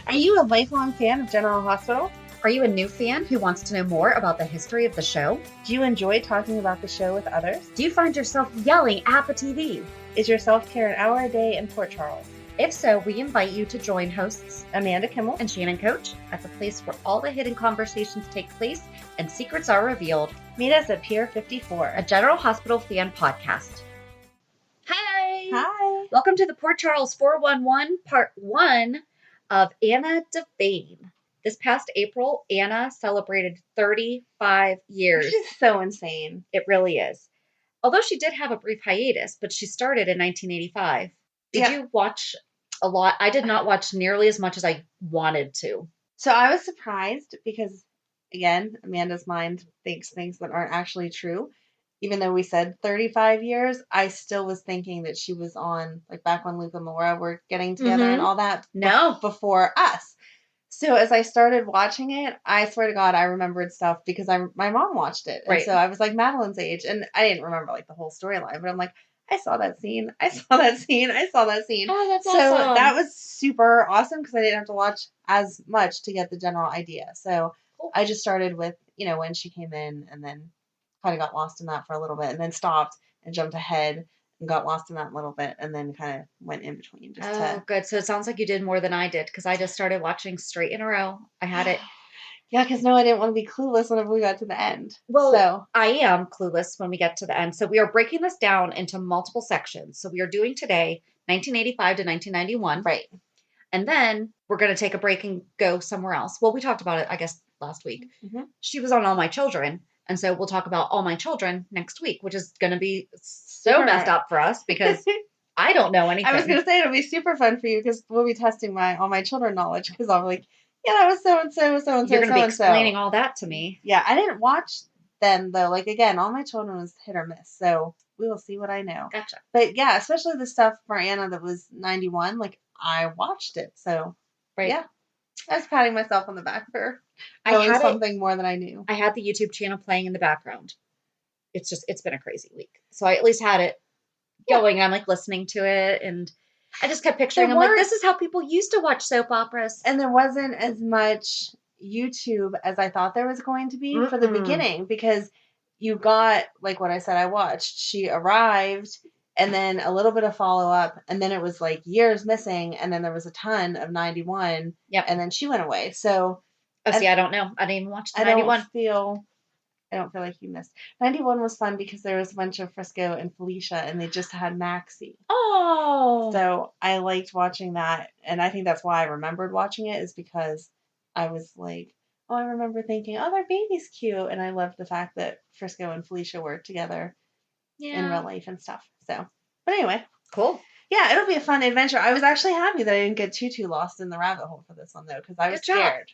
Are you a lifelong fan of General Hospital? Are you a new fan who wants to know more about the history of the show? Do you enjoy talking about the show with others? Do you find yourself yelling at the TV? Is your self-care an hour a day in Port Charles? If so, we invite you to join hosts Amanda Kimmel and Shannon Coach at the place where all the hidden conversations take place and secrets are revealed. Meet us at Pier 54, a General Hospital fan podcast. Hi! Hi! Welcome to the Port Charles 411, part 1 of Anna Devane. This past April, Anna celebrated 35 years. Which is so insane. It really is. Although she did have a brief hiatus, but she started in 1985. Did you watch a lot? I did not watch nearly as much as I wanted to. So I was surprised because, again, Amanda's mind thinks things that aren't actually true. Even though we said 35 years, I still was thinking that she was on, like, back when Luke and Laura were getting together and all that. No. Before us. So as I started watching it, I swear to God, I remembered stuff because my mom watched it. And right. So I was like Madeline's age. And I didn't remember, like, the whole storyline. But I'm like, I saw that scene. I saw that scene. I saw that scene. Oh, that's awesome. So that was super awesome because I didn't have to watch as much to get the general idea. So cool. I just started with, when she came in and then kind of got lost in that for a little bit and then stopped and jumped ahead and got lost in that a little bit and then kind of went in between. Good. So it sounds like you did more than I did because I just started watching straight in a row. I had it. Yeah, because I didn't want to be clueless whenever we got to the end. Well, so I am clueless when we get to the end. So we are breaking this down into multiple sections. So we are doing today 1985 to 1991. Right. And then we're going to take a break and go somewhere else. Well, we talked about it, I guess, last week. Mm-hmm. She was on All My Children. And so we'll talk about All My Children next week, which is going to be so messed up for us because I don't know anything. I was going to say it'll be super fun for you because we'll be testing All My Children knowledge because I'll be like, yeah, that was so-and-so, so-and-so, You're going to be explaining all that to me. Yeah, I didn't watch them, though. Like, again, All My Children was hit or miss, so we will see what I know. Gotcha. But, yeah, especially the stuff for Anna that was 91, like, I watched it, so, right. Yeah. I was patting myself on the back for knowing something more than I knew. I had the YouTube channel playing in the background. It's been a crazy week. So I at least had it going. I'm, like, listening to it, and I just kept picturing, I'm like, this is how people used to watch soap operas. And there wasn't as much YouTube as I thought there was going to be for the beginning because you got, like what I said I watched. She arrived and then a little bit of follow-up and then it was like years missing and then there was a ton of 91 and then she went away. So see, I don't know. I didn't even watch the 91. I don't feel like you missed. 91 was fun because there was a bunch of Frisco and Felicia, and they just had Maxie. Oh! So I liked watching that, and I think that's why I remembered watching it is because I was like, I remember thinking, their baby's cute, and I loved the fact that Frisco and Felicia were together in real life and stuff. So, but anyway. Cool. Yeah, it'll be a fun adventure. I was actually happy that I didn't get too lost in the rabbit hole for this one, though, because I was scared.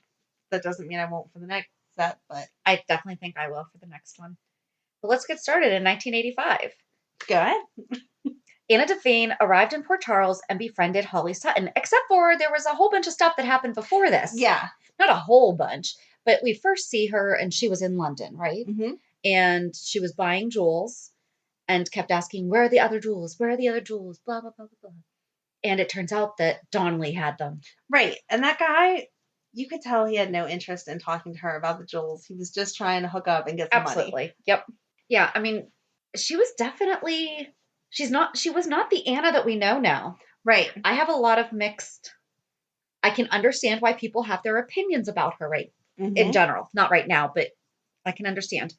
That doesn't mean I won't for the next set, but I definitely think I will for the next one. But let's get started in 1985. Go ahead. Anna Devane arrived in Port Charles and befriended Holly Sutton, except for there was a whole bunch of stuff that happened before this. Yeah. Not a whole bunch, but we first see her and she was in London, right? Mm-hmm. And she was buying jewels and kept asking, where are the other jewels? Where are the other jewels? Blah, blah, blah, blah, blah. And it turns out that Donnelly had them. Right. And that guy, you could tell he had no interest in talking to her about the jewels. He was just trying to hook up and get some money. Absolutely. Yep. Yeah. I mean, she was definitely, she was not the Anna that we know now. Right. I have a lot of mixed, I can understand why people have their opinions about her, right? Mm-hmm. In general, not right now, but I can understand.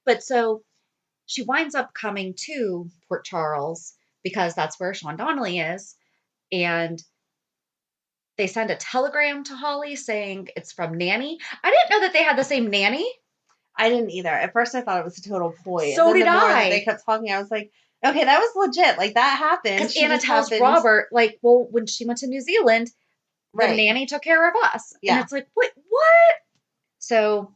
But so she winds up coming to Port Charles because that's where Sean Donnelly is. And they send a telegram to Holly saying it's from Nanny. I didn't know that they had the same nanny. I didn't either. At first I thought it was a total ploy. So and then did the more I. That they kept talking, I was like, okay, that was legit. Like, that happened. Because Anna tells Robert, like, well, when she went to New Zealand, the nanny took care of us. Yeah. And it's like, wait, what? So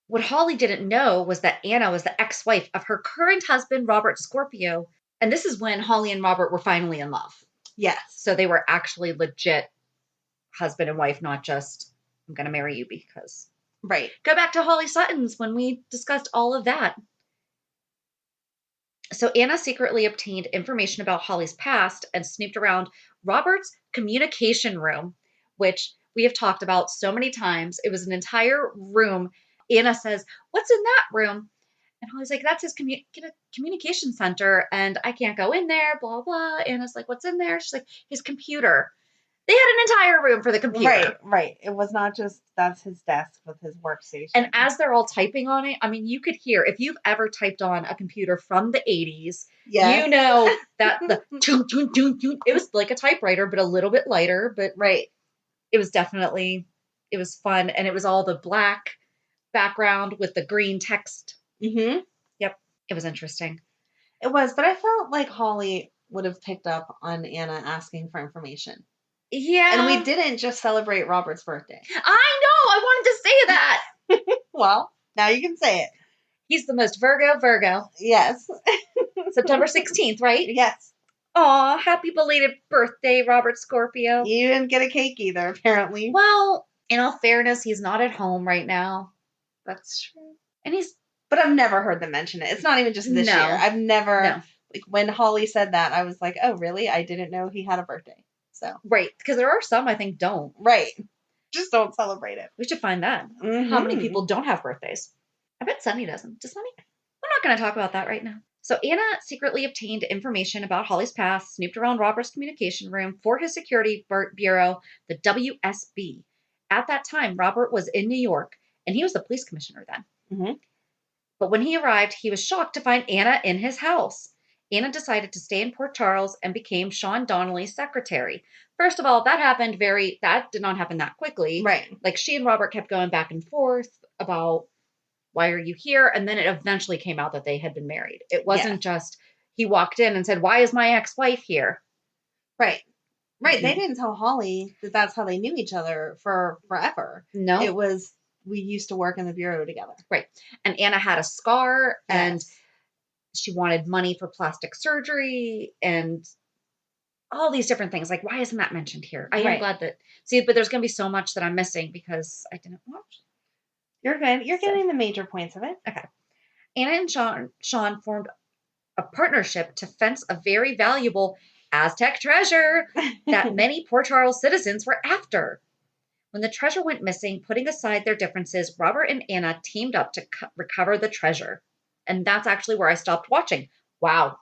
what Holly didn't know was that Anna was the ex-wife of her current husband, Robert Scorpio. And this is when Holly and Robert were finally in love. Yes. So they were actually legit husband and wife, not just, I'm going to marry you because. Right. Go back to Holly Sutton's when we discussed all of that. So Anna secretly obtained information about Holly's past and snooped around Robert's communication room, which we have talked about so many times. It was an entire room. Anna says, "What's in that room?" And Holly's like, "That's his communication center, and I can't go in there, blah, blah." Anna's like, "What's in there?" She's like, "His computer." They had an entire room for the computer. Right. It was not just that's his desk with his workstation. And as they're all typing on it, I mean, you could hear, if you've ever typed on a computer from the 80s, you know that the toon, toon, toon, toon, it was like a typewriter, but a little bit lighter. But it was definitely, it was fun. And it was all the black background with the green text. Mm-hmm. Yep. It was interesting. It was, but I felt like Holly would have picked up on Anna asking for information. Yeah. And we didn't just celebrate Robert's birthday. I know. I wanted to say that. Well, now you can say it. He's the most Virgo. Yes. September 16th, right? Yes. Aw, happy belated birthday, Robert Scorpio. You didn't get a cake either, apparently. Well, in all fairness, he's not at home right now. That's true. And but I've never heard them mention it. It's not even just this year. I've never, like, when Holly said that, I was like, oh, really? I didn't know he had a birthday. So. Right, because there are some I think don't. Right. Just don't celebrate it. We should find that. Mm-hmm. How many people don't have birthdays? I bet Sunny doesn't. Does Sunny? We're not going to talk about that right now. So Anna secretly obtained information about Holly's past, snooped around Robert's communication room for his security bureau, the WSB. At that time, Robert was in New York, and he was the police commissioner then. Mm-hmm. But when he arrived, he was shocked to find Anna in his house. Anna decided to stay in Port Charles and became Sean Donnelly's secretary. First of all, that did not happen that quickly. Right. Like, she and Robert kept going back and forth about, why are you here? And then it eventually came out that they had been married. It wasn't just he walked in and said, "Why is my ex-wife here?" Right. Right. Mm-hmm. They didn't tell Holly that that's how they knew each other for forever. No. It was, we used to work in the bureau together. Right. And Anna had a scar and she wanted money for plastic surgery and all these different things. Like, why isn't that mentioned here? I am glad that, but there's going to be so much that I'm missing because I didn't watch. You're good. You're getting the major points of it. Okay. Anna and Sean formed a partnership to fence a very valuable Aztec treasure that many Port Charles citizens were after. When the treasure went missing, putting aside their differences, Robert and Anna teamed up to recover the treasure. And that's actually where I stopped watching. Wow.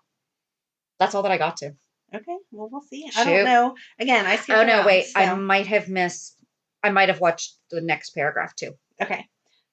That's all that I got to. Okay. Well, we'll see. I don't know. Again, I skipped around, wait. So. I might have watched the next paragraph too. Okay.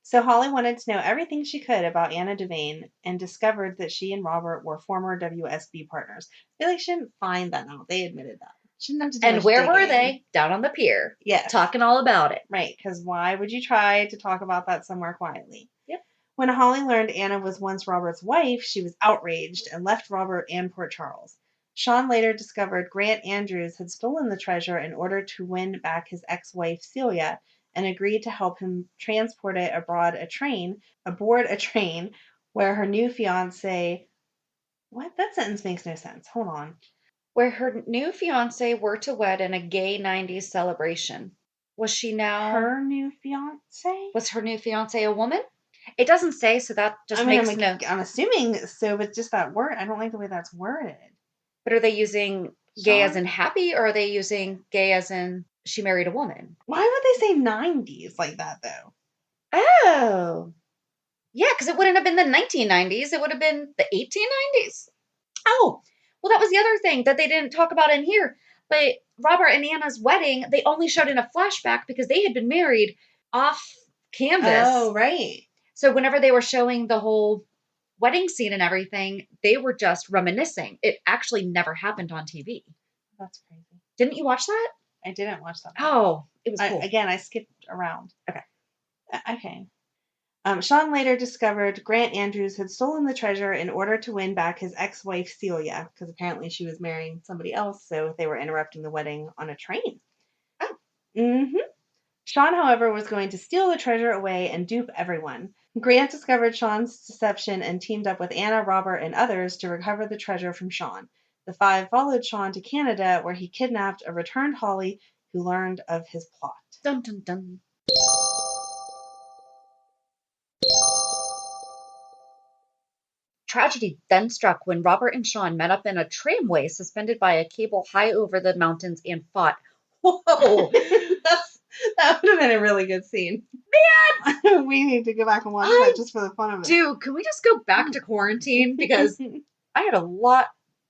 So Holly wanted to know everything she could about Anna Devane and discovered that she and Robert were former WSB partners. I feel like she didn't find that out. They admitted that. She didn't have to do And where were they? Down on the pier. Yes. Talking all about it. Right. Because why would you try to talk about that somewhere quietly? Yep. When Holly learned Anna was once Robert's wife, she was outraged and left Robert and Port Charles. Sean later discovered Grant Andrews had stolen the treasure in order to win back his ex-wife Celia, and agreed to help him transport it aboard a train where her new fiance... What? That sentence makes no sense. Hold on. Where her new fiance were to wed in a gay 90s celebration. Was she now... Her new fiance? Was her new fiance a woman? It doesn't say, so that just makes no... I'm assuming so, but just that word, I don't like the way that's worded. But are they using gay as in happy, or are they using gay as in she married a woman? Why would they say 90s like that, though? Oh. Yeah, because it wouldn't have been the 1990s. It would have been the 1890s. Oh, well, that was the other thing that they didn't talk about in here. But Robert and Anna's wedding, they only showed in a flashback because they had been married off canvas. Oh, right. So whenever they were showing the whole wedding scene and everything, they were just reminiscing. It actually never happened on TV. That's crazy. Didn't you watch that? I didn't watch that. Oh, it was cool. I skipped around. Okay. Okay. Sean later discovered Grant Andrews had stolen the treasure in order to win back his ex-wife Celia, because apparently she was marrying somebody else, so they were interrupting the wedding on a train. Oh. Mm-hmm. Sean, however, was going to steal the treasure away and dupe everyone. Grant discovered Sean's deception and teamed up with Anna, Robert, and others to recover the treasure from Sean. The five followed Sean to Canada, where he kidnapped a returned Holly, who learned of his plot. Dun, dun, dun. Tragedy then struck when Robert and Sean met up in a tramway suspended by a cable high over the mountains and fought. Whoa! That would have been a really good scene. Man! We need to go back and watch that just for the fun of it. Dude, can we just go back to quarantine? Because I had a lot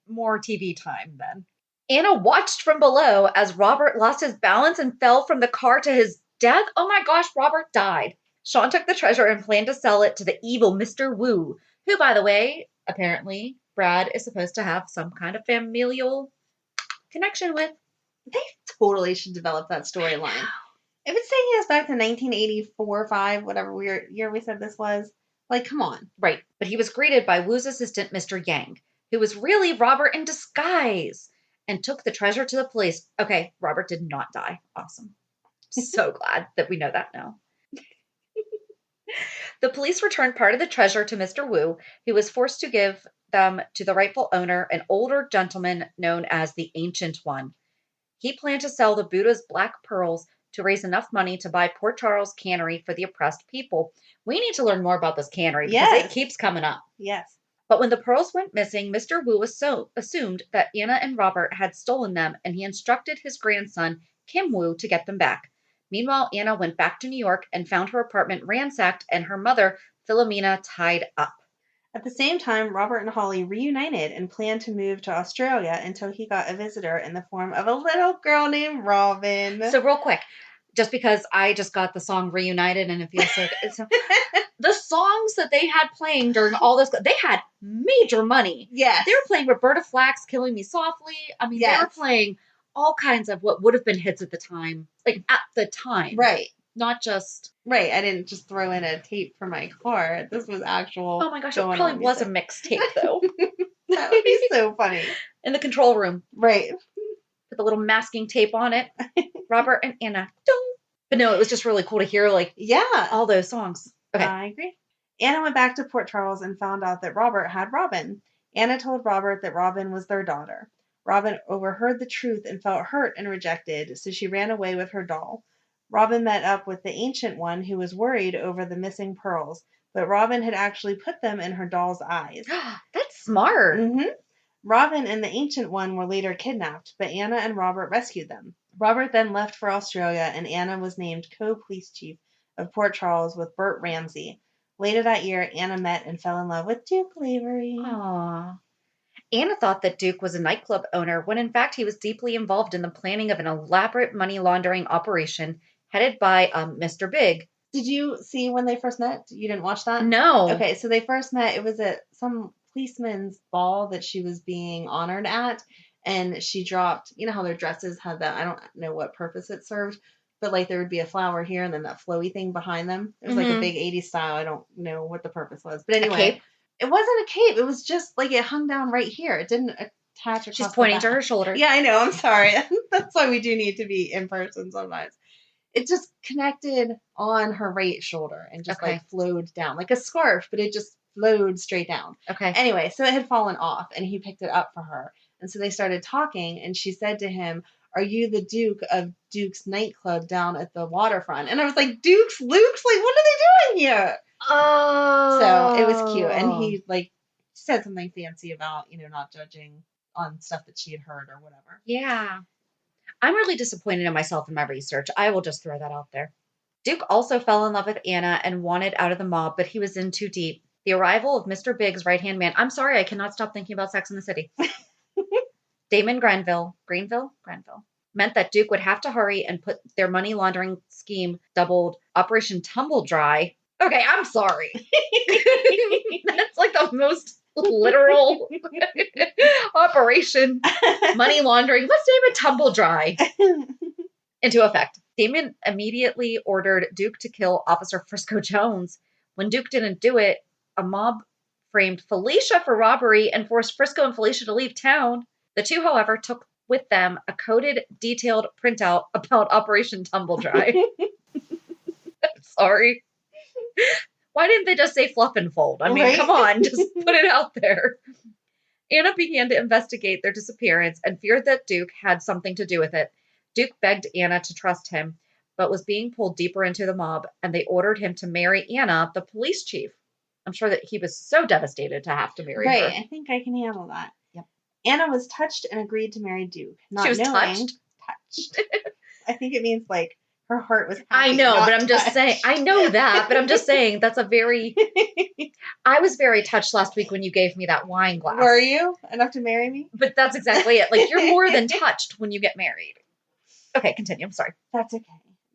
more TV time then. Anna watched from below as Robert lost his balance and fell from the car to his death. Oh my gosh, Robert died. Sean took the treasure and planned to sell it to the evil Mr. Wu, who, by the way, apparently Brad is supposed to have some kind of familial connection with. They totally should develop that storyline. If it's taking us back to 1984, 5, whatever year we said this was, like, come on. Right. But he was greeted by Wu's assistant, Mr. Yang, who was really Robert in disguise, and took the treasure to the police. Okay, Robert did not die. Awesome. So glad that we know that now. The police returned part of the treasure to Mr. Wu, who was forced to give them to the rightful owner, an older gentleman known as the Ancient One. He planned to sell the Buddha's black pearls to raise enough money to buy Port Charles Cannery for the oppressed people. We need to learn more about this cannery because it keeps coming up. Yes. But when the pearls went missing, Mr. Wu assumed that Anna and Robert had stolen them, and he instructed his grandson, Kim Wu, to get them back. Meanwhile, Anna went back to New York and found her apartment ransacked and her mother, Philomena, tied up. At the same time, Robert and Holly reunited and planned to move to Australia until he got a visitor in the form of a little girl named Robin. So real quick, just because I just got the song Reunited and it feels so good. The songs that they had playing during all this, they had major money. Yes. They were playing Roberta Flack's Killing Me Softly. I mean, they were playing all kinds of what would have been hits at the time. Like, at the time. Right. Not just... Right. I didn't just throw in a tape for my car. This was actual... Oh my gosh, it probably was a mixtape, though. That would be so funny. In the control room. Right. With a little masking tape on it. Robert and Anna. But no, it was just really cool to hear, like, all those songs. Okay. I agree. Anna went back to Port Charles and found out that Robert had Robin. Anna told Robert that Robin was their daughter. Robin overheard the truth and felt hurt and rejected, so she ran away with her doll. Robin met up with the Ancient One, who was worried over the missing pearls, but Robin had actually put them in her doll's eyes. That's smart. Mm-hmm. Robin and the Ancient One were later kidnapped, but Anna and Robert rescued them. Robert then left for Australia, and Anna was named co-police chief of Port Charles with Bert Ramsey. Later that year, Anna met and fell in love with Duke Lavery. Aww. Anna thought that Duke was a nightclub owner when in fact he was deeply involved in the planning of an elaborate money laundering operation headed by Mr. Big. Did you see when they first met? You didn't watch that? No. Okay, so they first met. It was at some policeman's ball that she was being honored at, and she dropped, you know how their dresses had that, I don't know what purpose it served, but like there would be a flower here and then that flowy thing behind them. It was like a big 80s style. I don't know what the purpose was. But anyway. A cape? It wasn't a cape. It was just like it hung down right here. It didn't attach across. She's pointing to her shoulder. Yeah, I know. I'm sorry. That's why we do need to be in person sometimes. It just connected on her right shoulder and just like flowed down like a scarf, but it just flowed straight down. Okay. Anyway, so it had fallen off and he picked it up for her. And so they started talking and she said to him, "Are you the Duke of Duke's nightclub down at the waterfront?" And I was like, Luke's? Like, what are they doing here? Oh. So it was cute. And he like said something fancy about, you know, not judging on stuff that she had heard or whatever. Yeah. I'm really disappointed in myself in my research. I will just throw that out there. Duke also fell in love with Anna and wanted out of the mob, but he was in too deep. The arrival of Mr. Big's right-hand man. I'm sorry, I cannot stop thinking about Sex in the City. Damon Grenville, meant that Duke would have to hurry and put their money laundering scheme dubbed Operation Tumble Dry. Okay, I'm sorry. That's like the most literal operation money laundering. Let's name it Tumble Dry. Into effect. Damon immediately ordered Duke to kill Officer Frisco Jones. When Duke didn't do it, a mob framed Felicia for robbery and forced Frisco and Felicia to leave town. The two, however, took with them a coded, detailed printout about Operation Tumble Dry. I'm sorry. Why didn't they just say fluff and fold? I mean, come on, just put it out there. Anna began to investigate their disappearance and feared that Duke had something to do with it. Duke begged Anna to trust him, but was being pulled deeper into the mob, and they ordered him to marry Anna, the police chief. I'm sure that he was so devastated to have to marry her. Right, I think I can handle that. Yep. Anna was touched and agreed to marry Duke. Not she was knowing, touched? Touched. I think it means like her heart was happy. I know, but I'm just saying. I know that, but I'm just saying that's a very. I was very touched last week when you gave me that wine glass. Were you enough to marry me? But that's exactly it. Like, you're more than touched when you get married. Okay, continue. I'm sorry. That's okay.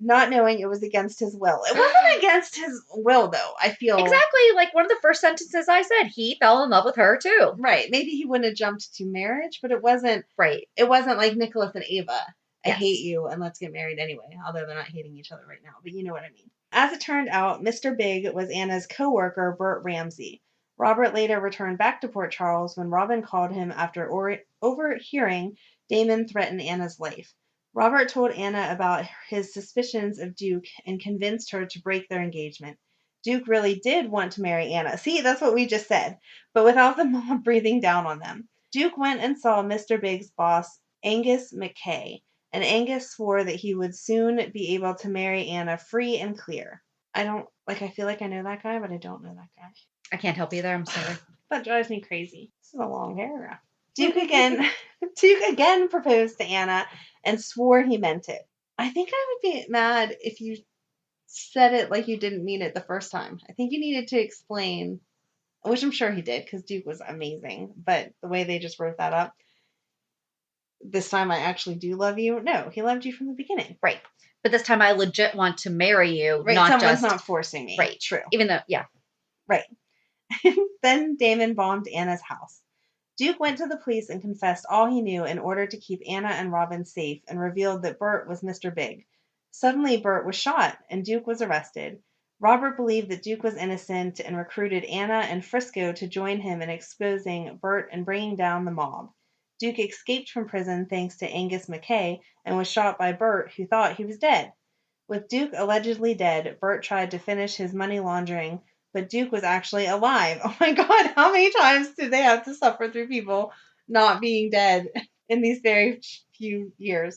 Not knowing it was against his will. It wasn't against his will, though, I feel. Exactly. Like, one of the first sentences I said, he fell in love with her, too. Right. Maybe he wouldn't have jumped to marriage, but it wasn't. Right. It wasn't like Nicholas and Ava. I hate you, and let's get married anyway, although they're not hating each other right now, but you know what I mean. As it turned out, Mr. Big was Anna's co-worker, Bert Ramsey. Robert later returned back to Port Charles when Robin called him after overhearing Damon threaten Anna's life. Robert told Anna about his suspicions of Duke and convinced her to break their engagement. Duke really did want to marry Anna. See, that's what we just said, but without the mob breathing down on them. Duke went and saw Mr. Big's boss, Angus McKay, and Angus swore that he would soon be able to marry Anna free and clear. I feel like I know that guy, but I don't know that guy. I can't help either. I'm sorry. That drives me crazy. This is a long paragraph. Duke again proposed to Anna and swore he meant it. I think I would be mad if you said it like you didn't mean it the first time. I think you needed to explain, which I'm sure he did because Duke was amazing, but the way they just wrote that up, this time I actually do love you. No, he loved you from the beginning. Right. But this time I legit want to marry you. Right. Someone's not forcing me. Right. True. Even though, yeah. Right. Then Damon bombed Anna's house. Duke went to the police and confessed all he knew in order to keep Anna and Robin safe and revealed that Bert was Mr. Big. Suddenly, Bert was shot and Duke was arrested. Robert believed that Duke was innocent and recruited Anna and Frisco to join him in exposing Bert and bringing down the mob. Duke escaped from prison thanks to Angus McKay and was shot by Bert, who thought he was dead. With Duke allegedly dead, Bert tried to finish his money laundering, but Duke was actually alive. Oh my God, how many times did they have to suffer through people not being dead in these very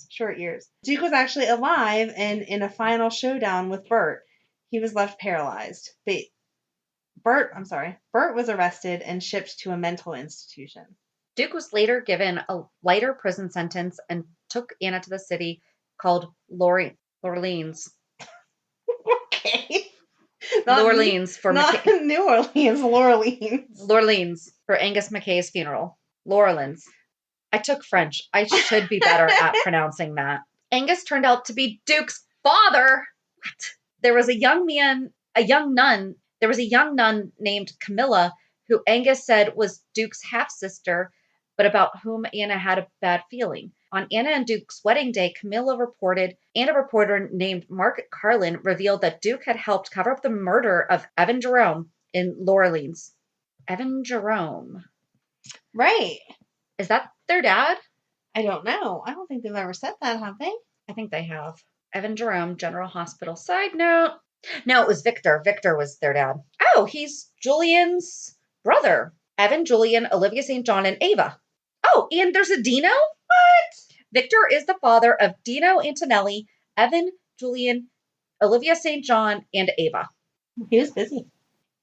short years? Duke was actually alive, and in a final showdown with Bert, he was left paralyzed. But Bert was arrested and shipped to a mental institution. Duke was later given a lighter prison sentence and took Anna to the city called L'Orleans. Okay. L'Orleans for not New Orleans, L'Orleans for Angus McKay's funeral. L'Orleans. I took French. I should be better at pronouncing that. Angus turned out to be Duke's father. What? There was a young nun named Camilla who Angus said was Duke's half-sister, but about whom Anna had a bad feeling. On Anna and Duke's wedding day, Camilla reported, and a reporter named Mark Carlin revealed that Duke had helped cover up the murder of Evan Jerome in L'Orleans. Evan Jerome. Right. Is that their dad? I don't know. I don't think they've ever said that, have they? I think they have. Evan Jerome, General Hospital. Side note. No, it was Victor. Victor was their dad. Oh, he's Julian's brother. Evan, Julian, Olivia St. John, and Ava. Oh, and there's a Dino? What? Victor is the father of Dino Antonelli, Evan, Julian, Olivia St. John, and Ava. He was busy.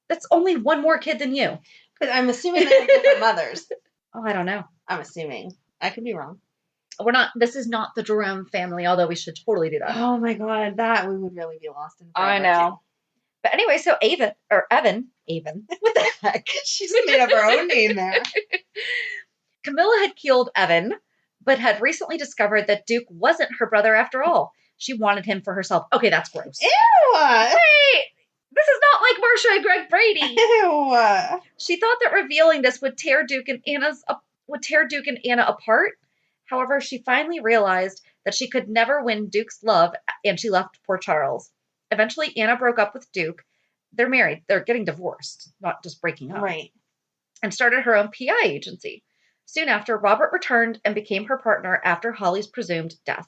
That's only one more kid than you. But I'm assuming they have different mothers. Oh, I don't know. I'm assuming. I could be wrong. This is not the Jerome family, although we should totally do that. Oh my God, we would really be lost in. I know. Too. But anyway, so Evan, what the heck? She's made up her own name there. Camilla had killed Evan, but had recently discovered that Duke wasn't her brother after all. She wanted him for herself. Okay, that's gross. Ew! Wait! This is not like Marcia and Greg Brady. Ew! She thought that revealing this would tear Duke and Anna apart. However, she finally realized that she could never win Duke's love, and she left Port Charles. Eventually, Anna broke up with Duke. They're married. They're getting divorced, not just breaking up. Right. And started her own PI agency. Soon after, Robert returned and became her partner after Holly's presumed death.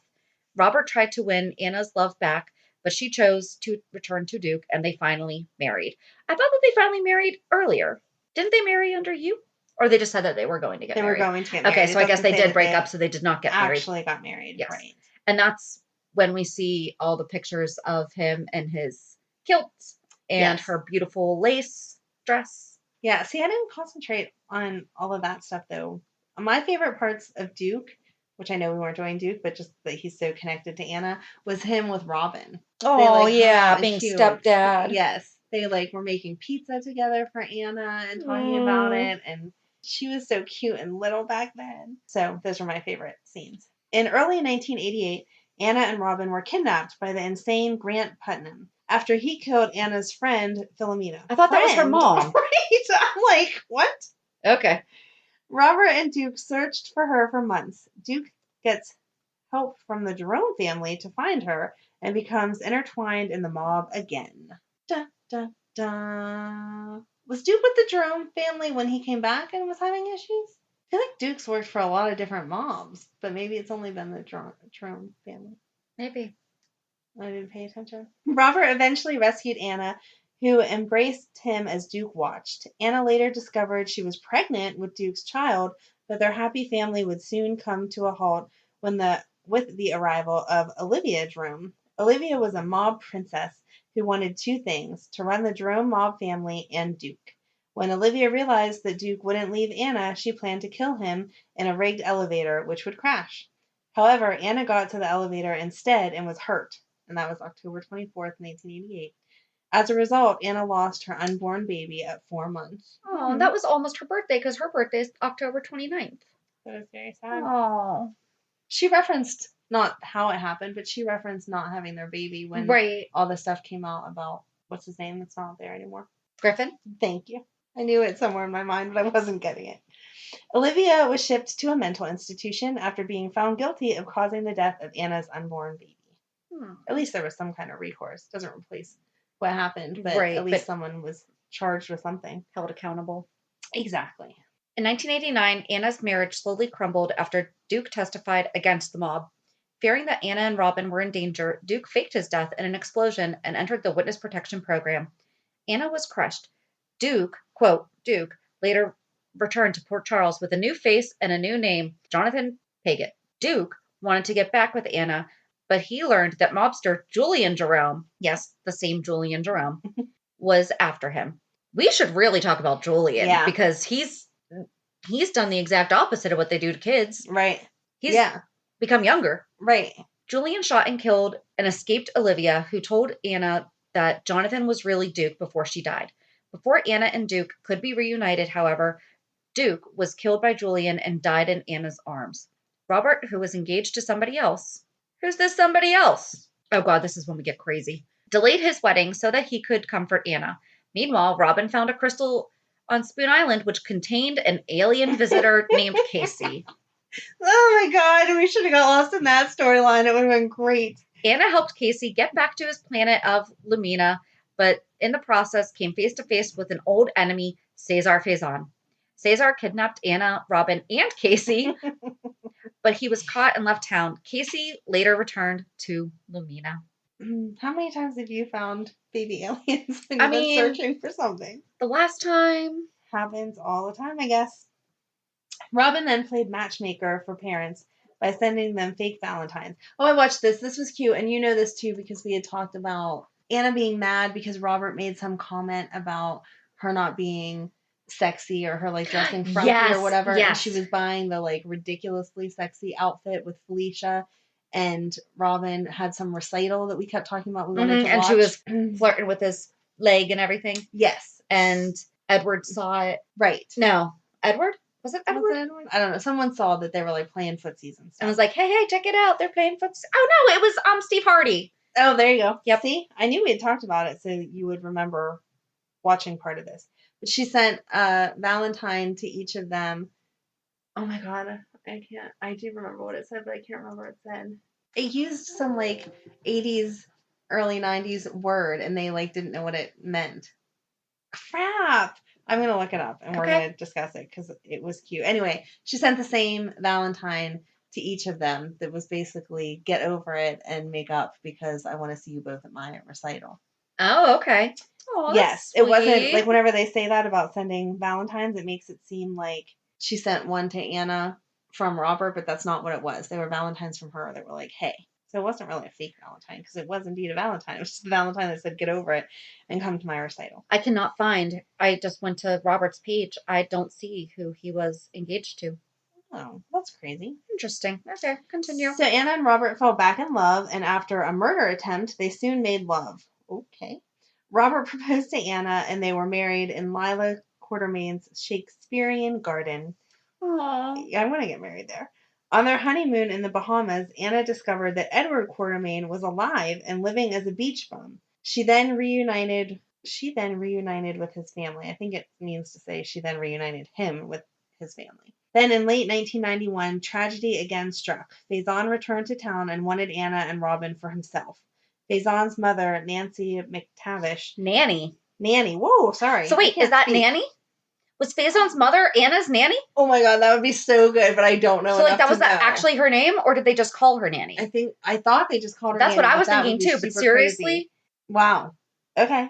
Robert tried to win Anna's love back, but she chose to return to Duke, and they finally married. I thought that they finally married earlier. Didn't they marry under you? Or they just said that they were going to get married? They were going to get married. Okay, so I guess they did break up, so they did not get married. Actually got married, yes. Right. And that's when we see all the pictures of him and his kilt and her beautiful lace dress. Yeah, see, I didn't concentrate on all of that stuff, though. My favorite parts of Duke which I know we weren't doing Duke, but just that he's so connected to Anna, was him with Robin. Oh, they, like, hung yeah, out and being cute. stepdad. Yes. They, like, were making pizza together for Anna and talking about it, and she was so cute and little back then. So those were my favorite scenes. In early 1988, Anna and Robin were kidnapped by the insane Grant Putnam after he killed Anna's friend, Philomena. I thought that was her mom. Right? I'm like, what? Okay. Robert and Duke searched for her for months. Duke gets help from the Jerome family to find her and becomes intertwined in the mob again. Da, da, da. Was Duke with the Jerome family when he came back and was having issues? I feel like Duke's worked for a lot of different mobs, but maybe it's only been the Jerome family. Maybe. I didn't pay attention. Robert eventually rescued Anna, who embraced him as Duke watched. Anna later discovered she was pregnant with Duke's child, but their happy family would soon come to a halt with the arrival of Olivia Jerome. Olivia was a mob princess who wanted two things: to run the Jerome mob family and Duke. When Olivia realized that Duke wouldn't leave Anna, she planned to kill him in a rigged elevator, which would crash. However, Anna got to the elevator instead and was hurt, and that was October 24th, 1988. As a result, Anna lost her unborn baby at 4 months. Oh, that was almost her birthday because her birthday is October 29th. That was very sad. Oh. She referenced not how it happened, but she referenced not having their baby when all the stuff came out about what's his name that's not there anymore. Griffin? Thank you. I knew it somewhere in my mind, but I wasn't getting it. Olivia was shipped to a mental institution after being found guilty of causing the death of Anna's unborn baby. At least there was some kind of recourse. Doesn't replace what happened, but at least someone was charged with something. Held accountable. Exactly. In 1989, Anna's marriage slowly crumbled after Duke testified against the mob. Fearing that Anna and Robin were in danger, Duke faked his death in an explosion and entered the witness protection program. Anna was crushed. Duke, quote, Duke, later returned to Port Charles with a new face and a new name, Jonathan Paget. Duke wanted to get back with Anna, but he learned that mobster Julian Jerome, yes, the same Julian Jerome, was after him. We should really talk about Julian because he's done the exact opposite of what they do to kids. Right. He's become younger. Right. Julian shot and killed and escaped Olivia, who told Anna that Jonathan was really Duke before she died. Before Anna and Duke could be reunited, however, Duke was killed by Julian and died in Anna's arms. Robert, who was engaged to somebody else. Who's this somebody else? Oh God, this is when we get crazy. Delayed his wedding so that he could comfort Anna. Meanwhile, Robin found a crystal on Spoon Island which contained an alien visitor named Casey. Oh my God, we should have got lost in that storyline. It would have been great. Anna helped Casey get back to his planet of Lumina, but in the process came face to face with an old enemy, Cesar Faison. Cesar kidnapped Anna, Robin, and Casey, but he was caught and left town. Casey later returned to Lumina. How many times have you found baby aliens when you've been searching for something? The last time. Happens all the time, I guess. Robin then played matchmaker for parents by sending them fake Valentines. Oh, I watched this. This was cute. And you know this too because we had talked about Anna being mad because Robert made some comment about her not being sexy or her like dressing frumpy or whatever. Yes. And she was buying the like ridiculously sexy outfit with Felicia. And Robin had some recital that we kept talking about. We wanted to watch. And she was flirting with his leg and everything. Yes. And Edward saw it. Right. No. Edward? Was it Edward? I don't know. Someone saw that they were like playing footsies and stuff. And was like, hey, check it out. They're playing footsies. Oh, no. It was Steve Hardy. Oh, there you go. Yep. See? I knew we had talked about it, so you would remember watching part of this. But she sent a Valentine to each of them. Oh, my God. I do remember what it said, but I can't remember what it said. It used some like 80s, early 90s word, and they like didn't know what it meant. Crap! I'm going to look it up, and we're going to discuss it, because it was cute. Anyway, she sent the same Valentine to each of them that was basically, get over it and make up, because I want to see you both at my recital. Oh, okay. Oh, yes, it wasn't, like, whenever they say that about sending Valentines, it makes it seem like she sent one to Anna from Robert, but that's not what it was. They were Valentines from her that were like, hey. So it wasn't really a fake Valentine, because it was indeed a Valentine. It was just a Valentine that said, get over it and come to my recital. I cannot find. I just went to Robert's page. I don't see who he was engaged to. Oh, that's crazy. Interesting. Okay, continue. So Anna and Robert fell back in love, and after a murder attempt, they soon made love. Okay. Robert proposed to Anna, and they were married in Lila Quartermain's Shakespearean garden. Aww. Yeah, I want to get married there. On their honeymoon in the Bahamas, Anna discovered that Edward Quartermain was alive and living as a beach bum. She then reunited with his family. I think it means to say she then reunited him with his family. Then in late 1991, tragedy again struck. Faison returned to town and wanted Anna and Robin for himself. Faison's mother, Nancy McTavish. Nanny. Whoa, sorry. So wait, is that speak. Nanny? Was Faison's mother Anna's nanny? Oh my god, that would be so good, but I don't know. So like that was that actually her name, or did they just call her nanny? I thought they just called her That's nanny. That's what I was thinking too, but seriously? Crazy. Wow. Okay.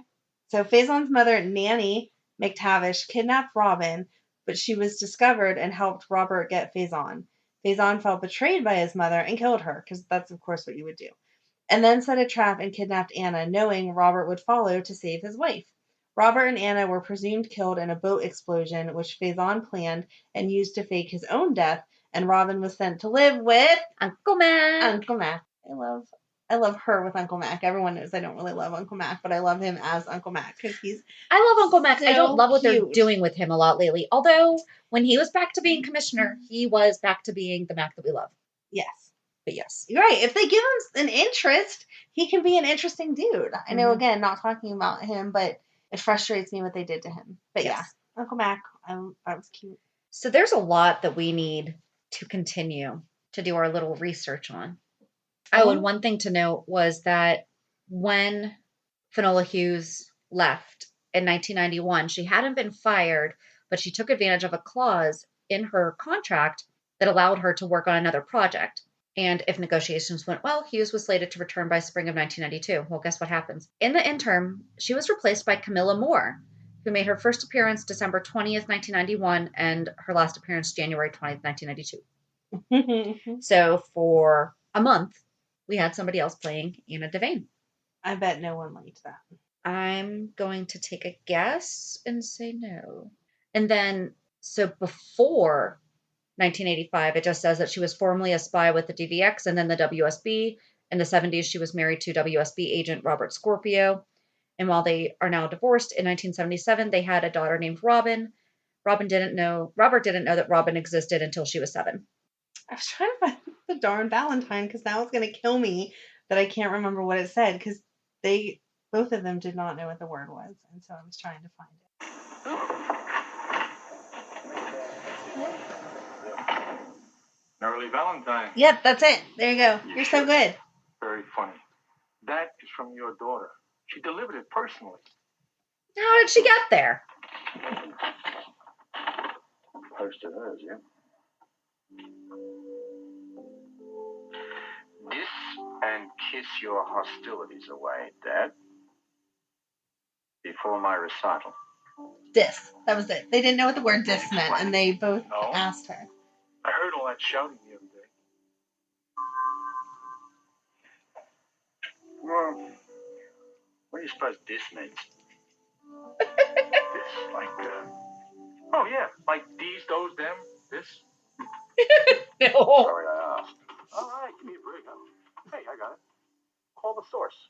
So Faison's mother, Nanny McTavish, kidnapped Robin, but she was discovered and helped Robert get Faison. Faison felt betrayed by his mother and killed her, because that's of course what you would do. And then set a trap and kidnapped Anna, knowing Robert would follow to save his wife. Robert and Anna were presumed killed in a boat explosion, which Faison planned and used to fake his own death, and Robin was sent to live with Uncle Mac. Uncle Mac. I love her with Uncle Mac. Everyone knows I don't really love Uncle Mac, but I love him as Uncle Mac because I love Uncle Mac. So I don't love what cute. they're doing with him a lot lately. Although when he was back to being commissioner, he was back to being the Mac that we love. Yes. But yes. You're right. If they give him an interest, he can be an interesting dude. I know, again, not talking about him, but it frustrates me what they did to him. But yes. Yeah, Uncle Mac, that was cute. So there's a lot that we need to continue to do our little research on. Oh, and one thing to note was that when Finola Hughes left in 1991, she hadn't been fired, but she took advantage of a clause in her contract that allowed her to work on another project. And if negotiations went well, Hughes was slated to return by spring of 1992. Well, guess what happens? In the interim, she was replaced by Camilla Moore, who made her first appearance December 20th, 1991, and her last appearance January 20th, 1992. So for a month, we had somebody else playing Anna Devane. I bet no one liked that. I'm going to take a guess and say no. And then, so before 1985, it just says that she was formerly a spy with the DVX and then the WSB. In the 70s, she was married to WSB agent Robert Scorpio. And while they are now divorced, in 1977, they had a daughter named Robin. Robert didn't know that Robin existed until she was 7. I was trying to find the darn Valentine because now it's going to kill me that I can't remember what it said because both of them did not know what the word was. And so I was trying to find it. Early Valentine. Yep, that's it. There you go. You're so good. Very funny. That is from your daughter. She delivered it personally. How did she get there? Post to hers, yeah. Dis and kiss your hostilities away, Dad. Before my recital. Dis. That was it. They didn't know what the word dis meant, and they both asked her. I heard all that shouting the other day. Well, what do you suppose dis means? Dis, like, oh yeah, like these, those, them, this. No. Sorry, I asked. All right, give me a break. Hey, I got it. Call the source.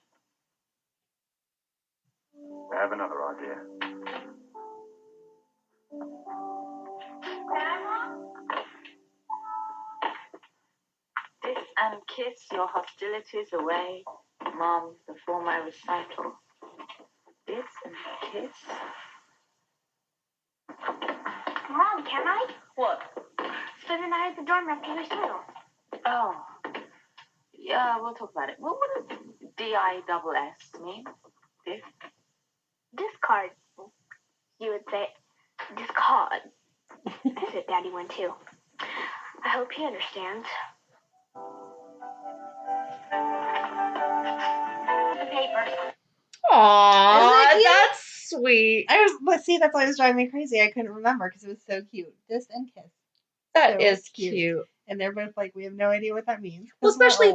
I have another idea. Dis and kiss your hostilities away, Mom, before my recital. Dis and kiss. Mom, can I? What? Spend the night at the dorm after recital. Oh. Yeah, we'll talk about it. What does DISS mean? Dis? Discard. You would say discard. I said Daddy one too. I hope he understands. The paper. Aww, that's sweet. Let's see, that's why it was driving me crazy. I couldn't remember because it was so cute. Dis and kiss. That is cute. And they're both like, we have no idea what that means. Well, especially,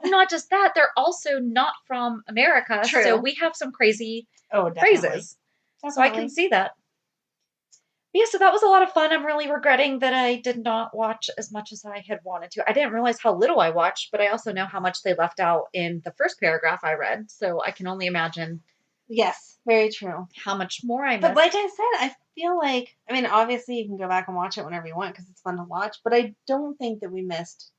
not just that, they're also not from America. True. So we have some crazy phrases. Definitely. So I can see that. Yeah, so that was a lot of fun. I'm really regretting that I did not watch as much as I had wanted to. I didn't realize how little I watched, but I also know how much they left out in the first paragraph I read. So I can only imagine Yes, very true. how much more I missed. But like I said, I feel like, I mean, obviously you can go back and watch it whenever you want because it's fun to watch, but I don't think that we missed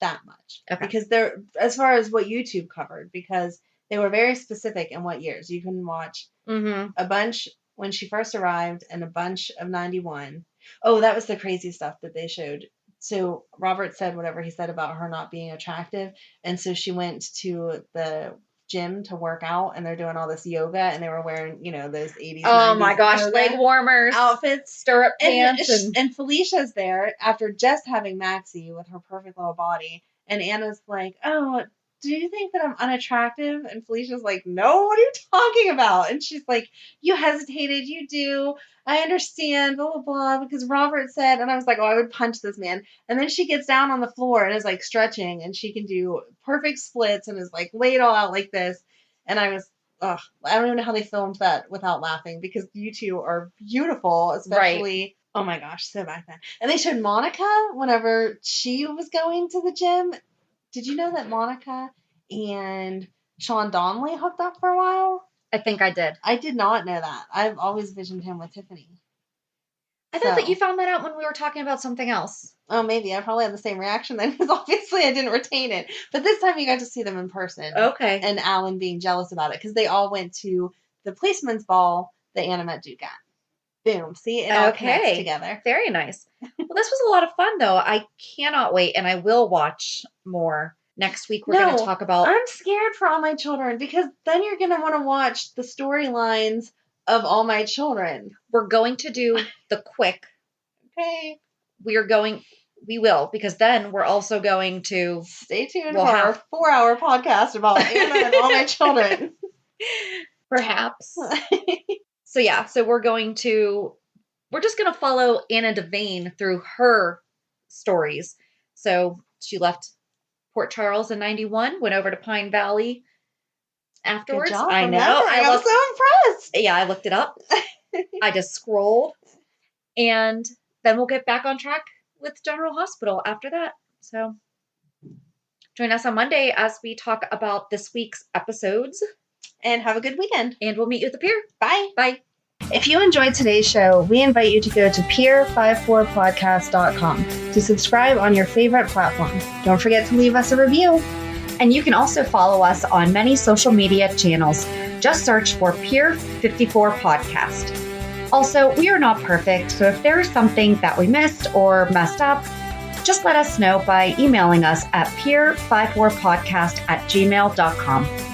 that much. Okay. Because they're, as far as what YouTube covered, because they were very specific in what years. You can watch a bunch when she first arrived and a bunch of 91. Oh, that was the crazy stuff that they showed. So Robert said whatever he said about her not being attractive. And so she went to the gym to work out and they're doing all this yoga and they were wearing, you know, those 80s. Oh my 90s gosh, yoga leg warmers, outfits, stirrup pants. And Felicia's there after just having Maxie with her perfect little body. And Anna's like, oh, do you think that I'm unattractive? And Felicia's like, no, what are you talking about? And she's like, you hesitated, you do. I understand, blah, blah, blah, because Robert said, and I was like, oh, I would punch this man. And then she gets down on the floor and is like stretching and she can do perfect splits and is like laid all out like this. And I was, ugh, I don't even know how they filmed that without laughing because you two are beautiful, especially. Right. Oh my gosh, so back then. And they showed Monica whenever she was going to the gym. Did you know that Monica and Sean Donnelly hooked up for a while? I think I did. I did not know that. I've always visioned him with Tiffany. I thought that you found that out when we were talking about something else. Oh, maybe. I probably had the same reaction then because obviously I didn't retain it. But this time you got to see them in person. Okay. And Alan being jealous about it because they all went to the policeman's ball that Anna met Duke at. Boom. See, it all connects together. Very nice. Well, this was a lot of fun, though. I cannot wait, and I will watch more. Next week, we're going to talk about... I'm scared for All My Children because then you're going to want to watch the storylines of All My Children. We're going to do the quick. Okay. We will, because then we're also going to... Stay tuned for our 4-hour podcast about Anna and All My Children. Perhaps. So we're just going to follow Anna Devane through her stories. So she left Port Charles in 91, went over to Pine Valley afterwards. Good job, I know. I was so impressed. Yeah, I looked it up. I just scrolled. And then we'll get back on track with General Hospital after that. So join us on Monday as we talk about this week's episodes. And have a good weekend. And we'll meet you at the pier. Bye. Bye. If you enjoyed today's show, we invite you to go to pier54podcast.com to subscribe on your favorite platform. Don't forget to leave us a review. And you can also follow us on many social media channels. Just search for Pier 54 Podcast. Also, we are not perfect, so if there is something that we missed or messed up, just let us know by emailing us at pier54podcast@gmail.com.